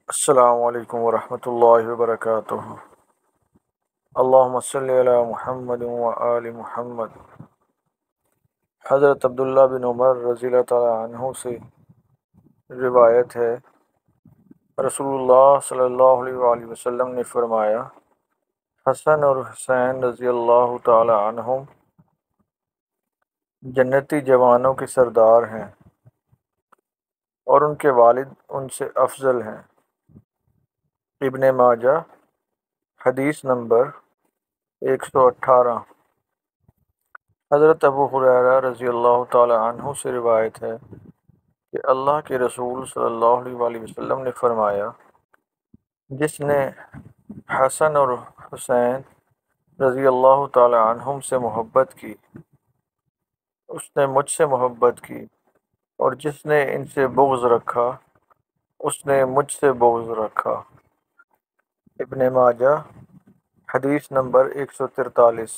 السلام علیکم ورحمۃ اللہ وبرکاتہ۔ اللہم صلی علی محمد و آل محمد۔ حضرت عبداللہ بن عمر رضی اللہ تعالیٰ عنہ سے روایت ہے، رسول اللہ صلی اللہ علیہ وآلہ وسلم نے فرمایا، حسن اور حسین رضی اللہ تعالیٰ عنہم جنتی جوانوں کے سردار ہیں اور ان کے والد ان سے افضل ہیں۔ ابن ماجہ، حدیث نمبر 118۔ حضرت ابو ہریرہ رضی اللہ تعالی عنہ سے روایت ہے کہ اللہ کے رسول صلی اللہ علیہ وآلہ وسلم نے فرمایا، جس نے حسن اور حسین رضی اللہ تعالی عنہم سے محبت کی اس نے مجھ سے محبت کی، اور جس نے ان سے بغض رکھا اس نے مجھ سے بغض رکھا۔ ابن ماجہ، حدیث نمبر 143۔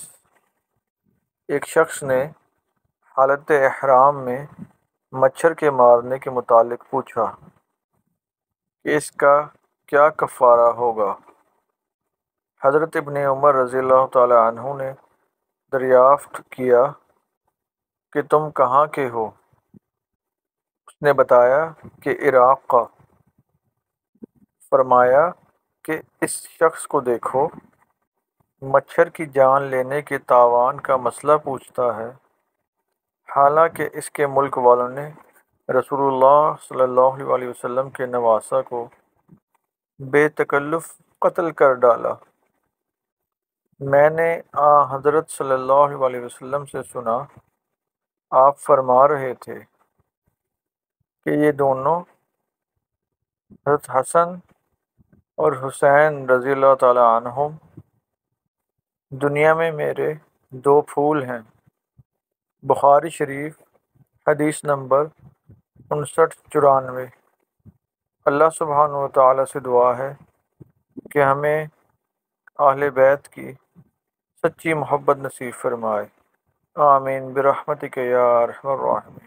ایک شخص نے حالت احرام میں مچھر کے مارنے کے متعلق پوچھا کہ اس کا کیا کفارہ ہوگا۔ حضرت ابن عمر رضی اللہ تعالی عنہ نے دریافت کیا کہ تم کہاں کے ہو؟ اس نے بتایا کہ عراق کا۔ فرمایا کہ اس شخص کو دیکھو، مچھر کی جان لینے کے تاوان کا مسئلہ پوچھتا ہے، حالانکہ اس کے ملک والوں نے رسول اللہ صلی اللہ علیہ وآلہ وسلم کے نواسہ کو بے تکلف قتل کر ڈالا۔ میں نے حضرت صلی اللہ علیہ وآلہ وسلم سے سنا، آپ فرما رہے تھے کہ یہ دونوں، حضرت حسن اور حسین رضی اللہ تعالی عنہم، دنیا میں میرے دو پھول ہیں۔ بخاری شریف، حدیث نمبر 5994۔ اللہ سبحانہ و تعالی سے دعا ہے کہ ہمیں اہل بیت کی سچی محبت نصیب فرمائے۔ آمین برحمتک یا ارحم الراحمین۔